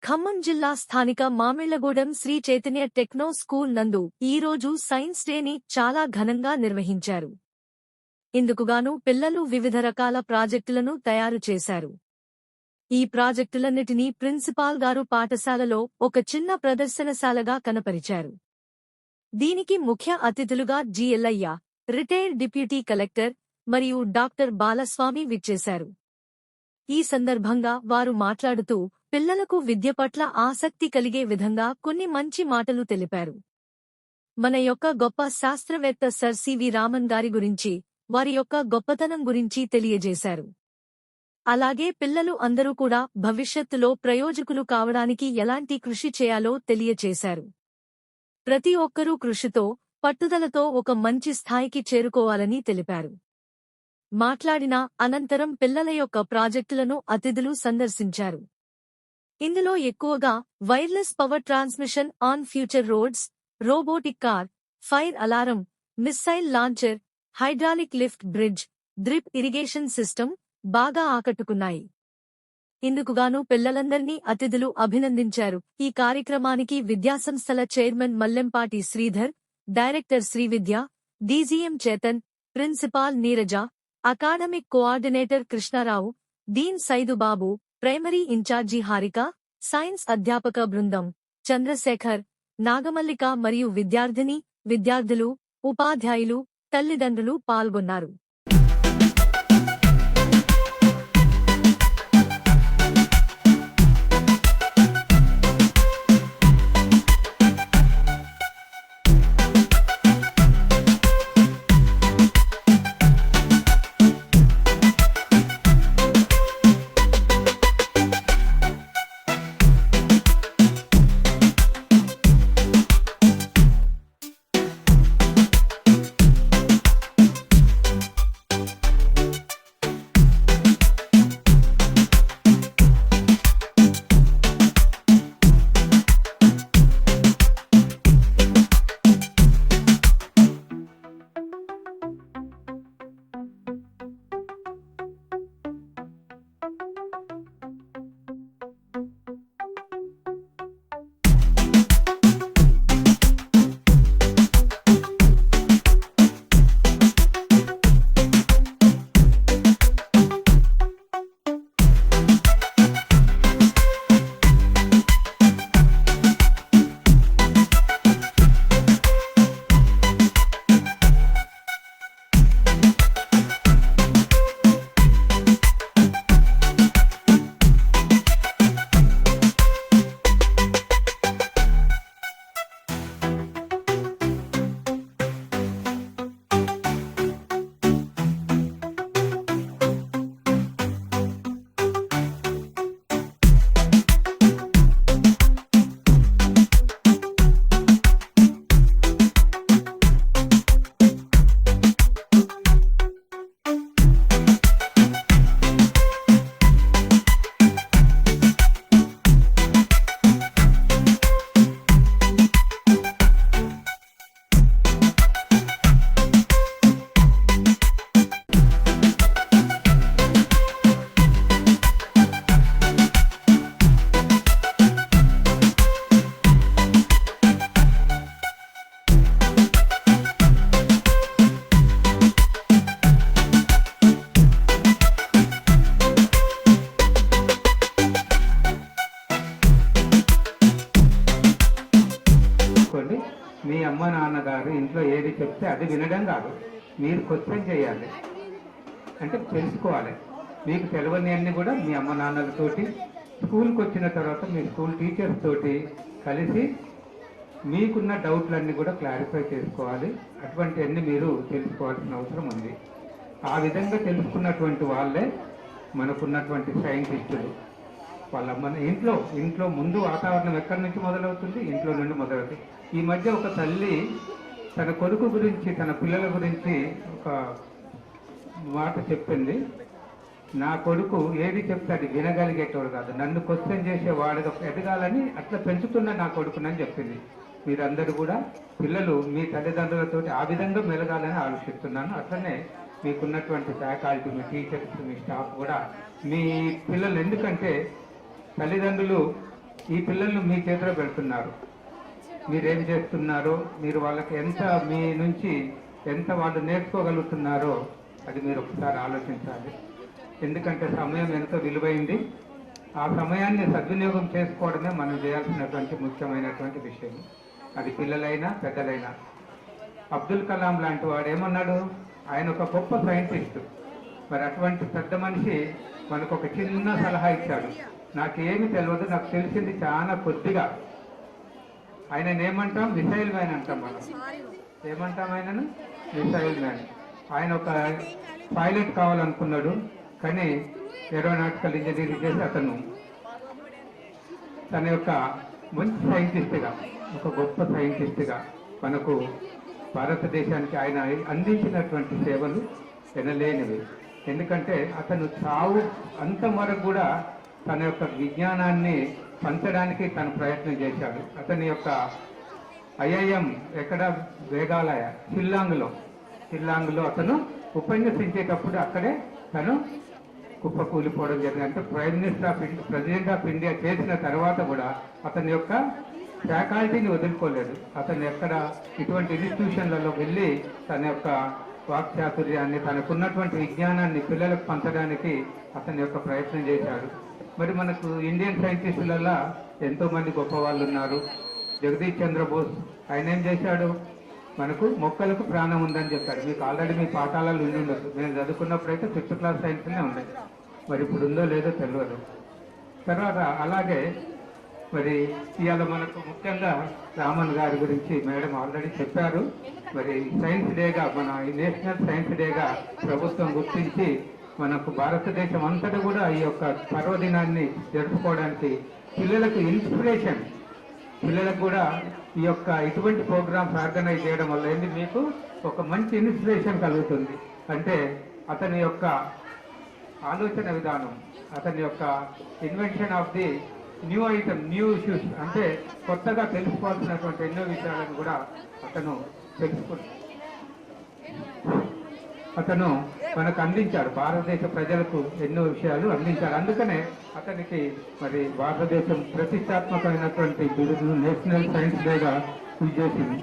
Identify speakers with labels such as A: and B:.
A: ఖమ్మం జిల్లా స్థానిక Mamillagudem Shri Chaitanya techno school నందు ఈరోజు సైన్స్ డేని చాలా ఘనంగా నిర్వహించారు. ఇందుకుగాను పిల్లలు వివిధ రకాల ప్రాజెక్టులను తయారు చేశారు. ఈ ప్రాజెక్టులన్నిటినీ ప్రిన్సిపాల్ గారు పాఠశాలలో ఒక చిన్న ప్రదర్శనశాలగా కనపరిచారు. దీనికి ముఖ్య అతిథులుగా G. Ellaiah, retired deputy collector మరియు డాక్టర్ బాలస్వామి విచ్చేశారు. ఈ సందర్భంగా వారు మాట్లాడుతూ పిల్లలకు విద్య పట్ల ఆసక్తి కలిగే విధంగా కొన్ని మంచి మాటలు తెలిపారు. మన యొక్క గొప్ప శాస్త్రవేత్త సర్ సివి రామన్ గారి గురించి, వారి యొక్క గొప్పతనం గురించి తెలియజేశారు. అలాగే పిల్లలు అందరూ కూడా భవిష్యత్తులో ప్రయోజకులు కావడానికి ఎలాంటి కృషి చేయాలో తెలియచేశారు. ప్రతి ఒక్కరూ కృషితో, పట్టుదలతో ఒక మంచి స్థాయికి చేరుకోవాలని తెలిపారు. మాట్లాడిన అనంతరం పిల్లల యొక్క ప్రాజెక్టులను అతిథులు సందర్శించారు. ఇందులో ఎక్కువగా wireless power transmission on future roads, robotic car, fire alarm, missile launcher, hydraulic lift bridge, drip irrigation system బాగా ఆకట్టుకున్నాయి. ఇందుకుగాను పిల్లలందర్నీ అతిథులు అభినందించారు. ఈ కార్యక్రమానికి విద్యాసంస్థల chairman Mallempati Sridhar, director Srividya, DGM Chetan, principal Neeraja, academic coordinator Krishnarao, dean Saidubabu, primary incharge Harika, science అధ్యాపక బృందం, చంద్రశేఖర్, నాగమల్లిక మరియు విద్యార్థులు, ఉపాధ్యాయులు, తల్లిదండ్రులు పాల్గొన్నారు.
B: మీ అమ్మ నాన్నగారు ఇంట్లో ఏది చెప్తే అది వినడం కాదు, మీరు క్వశ్చన్ చేయాలి, అంటే తెలుసుకోవాలి. మీకు తెలియని అన్ని కూడా మీ అమ్మ నాన్నలతోటి స్కూల్కి వచ్చిన తర్వాత మీ స్కూల్ టీచర్స్ తోటి కలిసి మీకున్న డౌట్లన్నీ కూడా క్లారిఫై చేసుకోవాలి. అటువంటి అన్ని మీరు తెలుసుకోవాల్సిన అవసరం ఉంది. ఆ విధంగా తెలుసుకున్నటువంటి వాళ్ళే మనకున్నటువంటి సైంటిస్టులు. మన ఇంట్లో ముందు వాతావరణం ఎక్కడి నుంచి మొదలవుతుంది? ఇంట్లో నుండి మొదలవుతుంది. ఈ మధ్య ఒక తల్లి తన కొడుకు గురించి, తన పిల్లల గురించి ఒక మాట చెప్పింది. నా కొడుకు ఏది చెప్తే అది వినగలిగేటోడు కాదు, నన్ను క్వశ్చన్ చేసేవాడుగా ఎదగాలని అట్లా పెంచుతున్న నా కొడుకునని చెప్పింది. మీరందరూ కూడా పిల్లలు మీ తల్లిదండ్రులతో ఆ విధంగా మెలగాలని ఆలోచిస్తున్నాను. అట్లనే మీకున్నటువంటి ఫ్యాకల్టీ, మీ టీచర్స్, మీ స్టాఫ్ కూడా మీ పిల్లలు, ఎందుకంటే తల్లిదండ్రులు ఈ పిల్లల్ని మీ చేతిలో పెడుతున్నారు. మీరేం చేస్తున్నారో, మీరు వాళ్ళకి ఎంత మీ నుంచి ఎంత వాళ్ళు నేర్చుకోగలుగుతున్నారో అది మీరు ఒకసారి ఆలోచించాలి. ఎందుకంటే సమయం ఎంతో విలువైంది. ఆ సమయాన్ని సద్వినియోగం చేసుకోవడమే మనం చేయాల్సినటువంటి ముఖ్యమైనటువంటి విషయం. అది పిల్లలైనా పెద్దలైనా. అబ్దుల్ కలాం లాంటి వాడు ఏమన్నాడు? ఆయన ఒక గొప్ప సైంటిస్ట్. మరి అటువంటి పెద్ద మనిషి మనకు ఒక చిన్న సలహా ఇచ్చాడు. నాకేమి తెలియదు, నాకు తెలిసింది చాలా కొద్దిగా. ఆయన ఏమంటాం? మిసైల్ మ్యాన్ అంటాం మనం. ఏమంటాం ఆయనను? Missile man. ఆయన ఒక పైలట్ కావాలనుకున్నాడు, కానీ ఏరోనాటికల్ ఇంజనీరింగ్ చేసి అతను తన యొక్క మంచి సైంటిస్ట్గా, ఒక గొప్ప సైంటిస్ట్గా మనకు భారతదేశానికి ఆయన అందించినటువంటి సేవలు ఎనలేనివి. ఎందుకంటే అతను చావు అంతం వరకు కూడా తన యొక్క విజ్ఞానాన్ని పంచడానికి తను ప్రయత్నం చేశాడు. అతని యొక్క ఐఐఎం ఎక్కడ? మేఘాలయ షిల్లాంగ్లో అతను ఉపన్యసించేటప్పుడు అక్కడే తను కుప్పకూలిపోవడం జరిగింది. అంటే ప్రెసిడెంట్ ఆఫ్ ఇండియా చేసిన తర్వాత కూడా అతని యొక్క ఫ్యాకల్టీని వదులుకోలేదు. అతను ఎక్కడ ఇటువంటి ఇన్స్టిట్యూషన్లలో వెళ్ళి తన యొక్క వాక్చాతుర్యాన్ని, తనకున్నటువంటి విజ్ఞానాన్ని పిల్లలకు పంచడానికి అతని యొక్క ప్రయత్నం చేశాడు. మరి మనకు ఇండియన్ సైంటిస్టులలో ఎంతో మంది గొప్ప వాళ్ళు ఉన్నారు. జగదీష్ చంద్రబోస్ ఆయన ఏం చేశాడు? మనకు మొక్కలకు ప్రాణం ఉందని చెప్పాడు. మీకు ఆల్రెడీ మీ పాఠాలలో ఉండి ఉండదు. నేను చదువుకున్నప్పుడైతే 5th క్లాస్ సైన్స్లోనే ఉండేది. మరి ఇప్పుడు ఉందో లేదో తెలియదు. తర్వాత అలాగే మరి ఇవాళ మనకు ముఖ్యంగా రామన్ గారి గురించి మేడం ఆల్రెడీ చెప్పారు. మరి సైన్స్ డేగా, మన నేషనల్ సైన్స్ డేగా ప్రభుత్వం గుర్తించి మనకు భారతదేశం అంతటా కూడా ఈ యొక్క పర్వదినాన్ని జరుపుకోవడానికి పిల్లలకు ఇన్స్పిరేషన్, పిల్లలకు కూడా ఈ యొక్క ఇటువంటి ప్రోగ్రామ్స్ ఆర్గనైజ్ చేయడం వల్ల ఏంటి, మీకు ఒక మంచి ఇన్స్పిరేషన్ కలుగుతుంది. అంటే అతని యొక్క ఆలోచన విధానం, అతని యొక్క invention of the new item, new issues, అంటే కొత్తగా తెలుసుకోవాల్సినటువంటి ఎన్నో విషయాలను కూడా అతను మనకు అందించాడు. భారతదేశ ప్రజలకు ఎన్నో విషయాలు అందించాడు. అందుకనే అతనికి మరి భారతదేశం ప్రతిష్టాత్మకమైనటువంటి బిరుదును నేషనల్ సైన్స్ డేగా చేసింది.